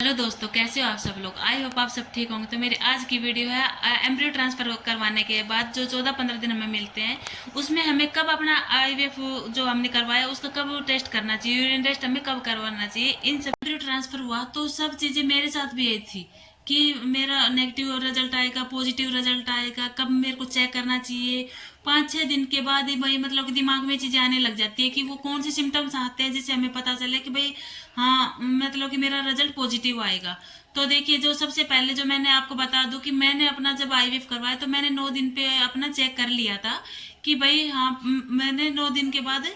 Hello दोस्तों, कैसे हो आप सब लोग। आई होप आप सब ठीक होंगे। तो मेरी आज की वीडियो है एम्ब्रियो ट्रांसफ़र करवाने के बाद जो 14-15 दिन हमें मिलते हैं, उसमें हमें कब अपना आईवीएफ जो हमने करवाया उसका कब टेस्ट करना चाहिए, यूरिन टेस्ट हमें कब करवाना चाहिए। इन सब एम्ब्रियो ट्रांसफ़र हुआ तो सब चीज़ें मेरे साथ भी यही थी कि मेरा नेगेटिव रिजल्ट आएगा, पॉजिटिव रिजल्ट आएगा, कब मेरे को चेक करना चाहिए। 5-6 दिन के बाद ही भाई मतलब कि दिमाग में चीज़ें आने लग जाती है कि वो कौन से सिम्टम्स आते हैं जिससे हमें पता चले कि भाई हाँ मतलब कि मेरा रिजल्ट पॉजिटिव आएगा। तो देखिए, जो सबसे पहले जो मैंने आपको बता दूं कि मैंने अपना जब आईवीएफ करवाया तो मैंने 9 दिन पे अपना चेक कर लिया था कि भाई हाँ मैंने 9 दिन के बाद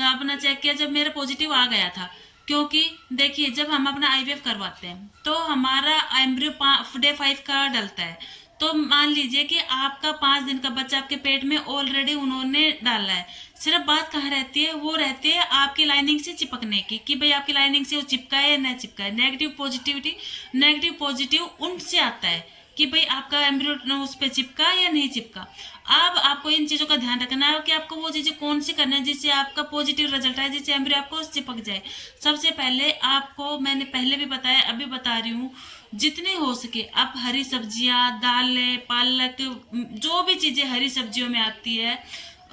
अपना चेक किया जब मेरा पॉजिटिव आ गया था। क्योंकि देखिए, जब हम अपना आईवीएफ करवाते हैं तो हमारा एम्ब्रियो डे 5 का डलता है। तो मान लीजिए कि आपका 5 दिन का बच्चा आपके पेट में ऑलरेडे उन्होंने डाला है। सिर्फ बात कहाँ रहती है, वो रहती है आपकी लाइनिंग से चिपकने की कि भाई आपकी लाइनिंग से वो चिपका है या नहीं चिपका है। नेगेटिव पॉजिटिव उनसे आता है कि भाई आपका एम्ब्रियो उस पर चिपका या नहीं चिपका। अब आपको इन चीज़ों का ध्यान रखना है कि आपको वो चीज़ें कौन सी करना है जिससे आपका पॉजिटिव रिजल्ट आए, जिससे एम्ब्रियो आपको चिपक जाए। सबसे पहले आपको मैंने पहले भी बताया, अभी बता रही हूँ, जितने हो सके आप हरी सब्जियां, दालें, पालक, जो भी चीज़ें हरी सब्जियों में आती है,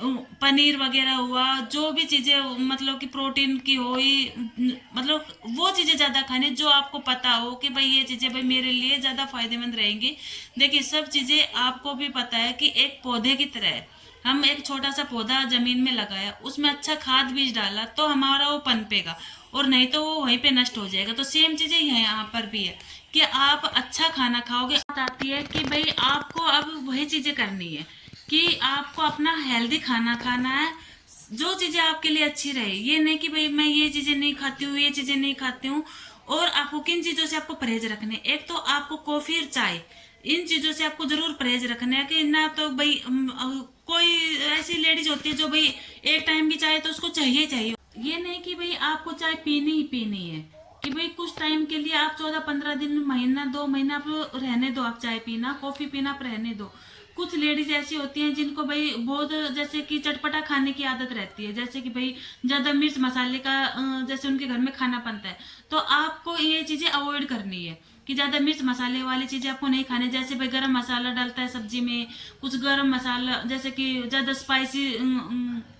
पनीर वगैरह हुआ, जो भी चीज़ें मतलब कि प्रोटीन की हुई, मतलब वो चीज़ें ज़्यादा खाने जो आपको पता हो कि भाई ये चीज़ें भाई मेरे लिए ज़्यादा फायदेमंद रहेंगी। देखिए, सब चीज़ें आपको भी पता है कि एक पौधे की तरह है। हम एक छोटा सा पौधा जमीन में लगाया, उसमें अच्छा खाद बीज डाला तो हमारा वो पनपेगा, और नहीं तो वो वहीं पे नष्ट हो जाएगा। तो सेम चीज़ें यहाँ पर भी है कि आप अच्छा खाना खाओगे। बात आती है कि भाई आपको अब वही चीज़ें करनी है कि आपको अपना हेल्दी खाना खाना है, जो चीज़ें आपके लिए अच्छी रहे। ये नहीं कि भाई मैं ये चीज़ें नहीं खाती हूँ, ये चीज़ें नहीं खाती हूँ। और आपको किन चीज़ों से आपको परहेज रखने, एक तो आपको कॉफ़ी और चाय, इन चीज़ों से आपको ज़रूर परहेज रखना है कि ना तो भाई कोई ऐसी लेडीज होती है जो भाई एक टाइम की चाय तो उसको चाहिए ही चाहिए। ये नहीं कि भाई आपको चाय पीनी ही पीनी है, कि भाई कुछ टाइम के लिए आप 14-15 दिन, महीना 2 महीना आप रहने दो, आप चाय पीना कॉफी पीना आप रहने दो। कुछ लेडीज ऐसी होती हैं जिनको भाई बहुत जैसे कि चटपटा खाने की आदत रहती है, जैसे कि भाई ज्यादा मिर्च मसाले का जैसे उनके घर में खाना बनता है, तो आपको ये चीजें अवॉइड करनी है कि ज्यादा मिर्च मसाले वाली चीजें आपको नहीं खाने। जैसे भाई गरम मसाला डलता है सब्जी में, कुछ गरम मसाला जैसे कि ज्यादा स्पाइसी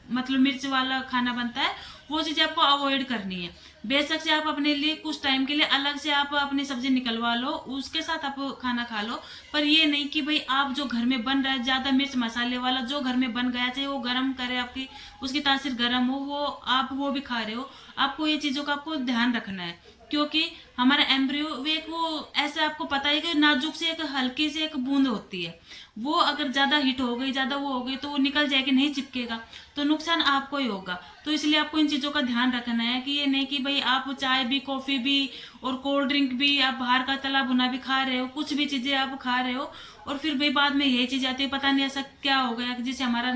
मतलब मिर्च वाला खाना बनता है, वो चीजें आपको अवॉइड करनी है। बेशक से आप अपने लिए कुछ टाइम के लिए अलग से आप अपनी सब्जी निकलवा लो, उसके साथ आप खाना खा लो, पर ये नहीं कि भाई आप जो घर में बन रहा है ज्यादा मिर्च मसाले वाला जो घर में बन गया, चाहे वो गर्म करे आपकी उसकी तासीर गर्म हो, वो आप वो भी खा रहे हो। आपको ये चीजों का आपको ध्यान रखना है, क्योंकि हमारा एम्ब्रियो वे एक वो ऐसे आपको पता है कि नाजुक से एक हल्की से एक बूंद होती है, वो अगर ज्यादा हिट हो गई, ज्यादा वो हो गई तो वो निकल जाएगी, नहीं चिपकेगा, तो नुकसान आपको ही होगा। तो इसलिए आपको इन चीजों का ध्यान रखना है कि ये नहीं कि भाई आप चाय भी, कॉफी भी और कोल्ड ड्रिंक भी, आप बाहर का तला भुना भी खा रहे हो, कुछ भी चीजें आप खा रहे हो, और फिर भाई बाद में यही चीज आती है, पता नहीं ऐसा क्या हो गया जिससे हमारा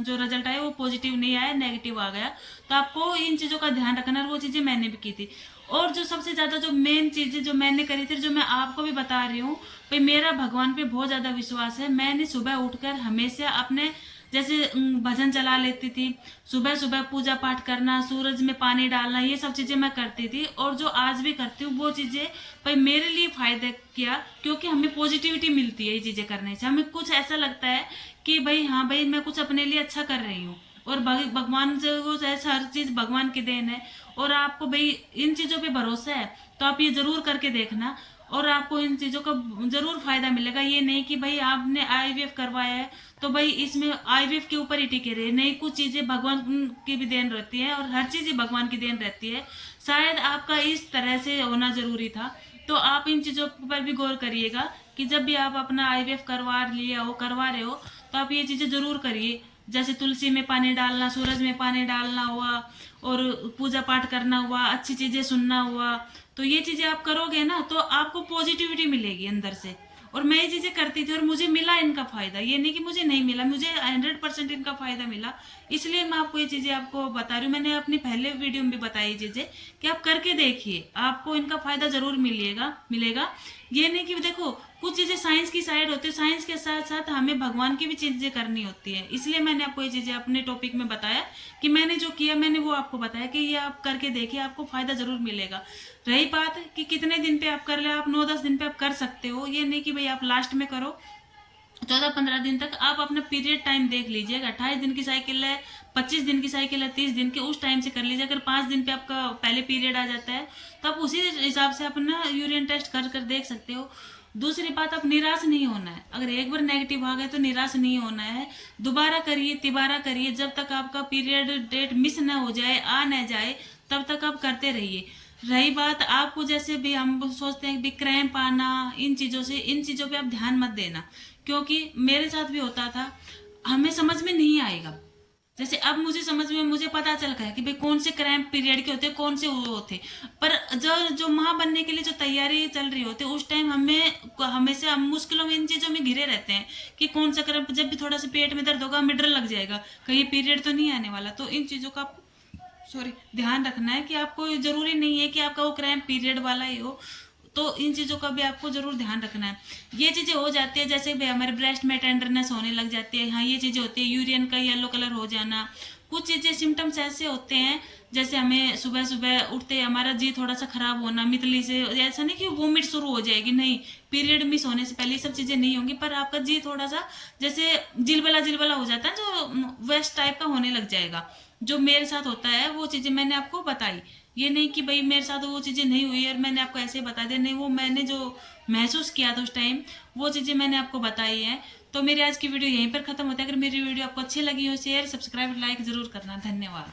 जो रिजल्ट आया वो पॉजिटिव नहीं आया, नेगेटिव आ गया। तो आपको इन चीजों का ध्यान रखना है, और वो चीजें मैंने भी की थी। और जो सबसे ज्यादा जो मेन चीजें जो मैंने करी थी, जो मैं आपको भी बता रही हूँ, भाई मेरा भगवान पे बहुत ज्यादा विश्वास है। मैंने सुबह उठकर हमेशा अपने जैसे भजन चला लेती थी, सुबह सुबह पूजा पाठ करना, सूरज में पानी डालना, ये सब चीजें मैं करती थी, और जो आज भी करती हूँ वो चीजें भाई मेरे लिए फायदा किया, क्योंकि हमें पॉजिटिविटी मिलती है ये चीजें करने से। हमें कुछ ऐसा लगता है कि भाई हाँ भाई मैं कुछ अपने लिए अच्छा कर रही हूँ, और भगवान से वो ऐसा हर चीज भगवान की देन है। और आपको भाई इन चीजों पे भरोसा है तो आप ये जरूर करके देखना, और आपको इन चीजों का जरूर फायदा मिलेगा। ये नहीं कि भाई आपने आईवीएफ करवाया है तो भाई इसमें आईवीएफ के ऊपर ही टिके रहे, नहीं, कुछ चीजें भगवान की भी देन रहती है, और हर चीज ही भगवान की देन रहती है। शायद आपका इस तरह से होना जरूरी था। तो आप इन चीजों पर भी गौर करिएगा कि जब भी आप अपना आईवीएफ करवा रहे हो, तो आप ये चीजें जरूर करिए। जैसे तुलसी में पानी डालना, सूरज में पानी डालना हुआ, और पूजा पाठ करना हुआ, अच्छी चीजें सुनना हुआ, तो ये चीजें आप करोगे ना तो आपको पॉजिटिविटी मिलेगी अंदर से। और मैं ये चीजें करती थी और मुझे मिला इनका फायदा, ये नहीं कि मुझे नहीं मिला, मुझे 100% इनका फायदा मिला। इसलिए मैं आपको ये चीजें आपको बता रही हूँ। मैंने अपनी पहले वीडियो में भी बताई चीजें कि आप करके देखिए, आपको इनका फायदा जरूर मिलेगा मिलेगा। ये नहीं कि देखो कुछ चीज़ें साइंस की साइड होती है, साइंस के साथ साथ हमें भगवान की भी चीज़ें करनी होती है। इसलिए मैंने आपको ये चीज़ें अपने टॉपिक में बताया कि मैंने जो किया मैंने वो आपको बताया कि ये आप करके देखिए, आपको फ़ायदा ज़रूर मिलेगा। रही बात कि कितने दिन पे आप कर ले, आप 9-10 दिन पे आप कर सकते हो, ये नहीं कि भाई आप लास्ट में करो। 14-15 दिन तक आप अपना पीरियड टाइम देख लीजिएगा। 28 दिन की साइकिल है, 25 दिन की साइकिल है, 30 दिन की, उस टाइम से कर लीजिए। अगर 5 दिन पे आपका पहले पीरियड आ जाता है तो आप उसी हिसाब से अपना यूरिन टेस्ट कर कर देख सकते हो। दूसरी बात, आप निराश नहीं होना है। अगर एक बार नेगेटिव आ गए तो निराश नहीं होना है, दोबारा करिए, तिबारा करिए, जब तक आपका पीरियड डेट मिस ना हो जाए, आ ना जाए, तब तक आप करते रहिए। रही बात आपको, जैसे भी हम सोचते हैं कि क्रैम्प आना, इन चीज़ों से, इन चीज़ों पे आप ध्यान मत देना, क्योंकि मेरे साथ भी होता था। हमें समझ में नहीं आएगा, जैसे अब मुझे समझ में, मुझे पता चल गया कि भाई कौन से क्रैम्प पीरियड के होते हैं, कौन से वो होते, पर जो जो माँ बनने के लिए जो तैयारी चल रही होती है उस टाइम हमें हमेशा हम मुश्किलों में, इन चीज़ों में घिरे रहते हैं कि कौन सा क्रैम्प, जब भी थोड़ा सा पेट में दर्द होगा हमें डर लग जाएगा कहीं पीरियड तो नहीं आने वाला। तो इन चीज़ों का सॉरी ध्यान रखना है कि आपको जरूरी नहीं है कि आपका वो क्रैम्प पीरियड वाला ही हो। तो इन चीज़ों का भी आपको जरूर ध्यान रखना है। ये चीज़ें हो जाती है, जैसे भी हमारे ब्रेस्ट में टेंडरनेस होने लग जाती है, हाँ ये चीज़ें होती है, यूरिन का येलो कलर हो जाना, कुछ चीज़ें सिम्टम्स ऐसे होते हैं, जैसे हमें सुबह सुबह उठते हमारा जी थोड़ा सा खराब होना, मितली से, ऐसा नहीं कि वोमिट शुरू हो जाएगी, नहीं, पीरियड मिस होने से पहले ये सब चीज़ें नहीं होंगी, पर आपका जी थोड़ा सा जैसे जिलबला जिलबला हो जाता है, जो वेस्ट टाइप का होने लग जाएगा। जो मेरे साथ होता है वो चीज़ें मैंने आपको बताई। ये नहीं कि भाई मेरे साथ वो चीज़ें नहीं हुई और मैंने आपको ऐसे बता दिया, नहीं, वो मैंने जो महसूस किया था उस टाइम वो चीज़ें मैंने आपको बताई हैं। तो मेरी आज की वीडियो यहीं पर ख़त्म होता है। अगर मेरी वीडियो आपको अच्छी लगी हो, शेयर, सब्सक्राइब, लाइक ज़रूर करना। धन्यवाद।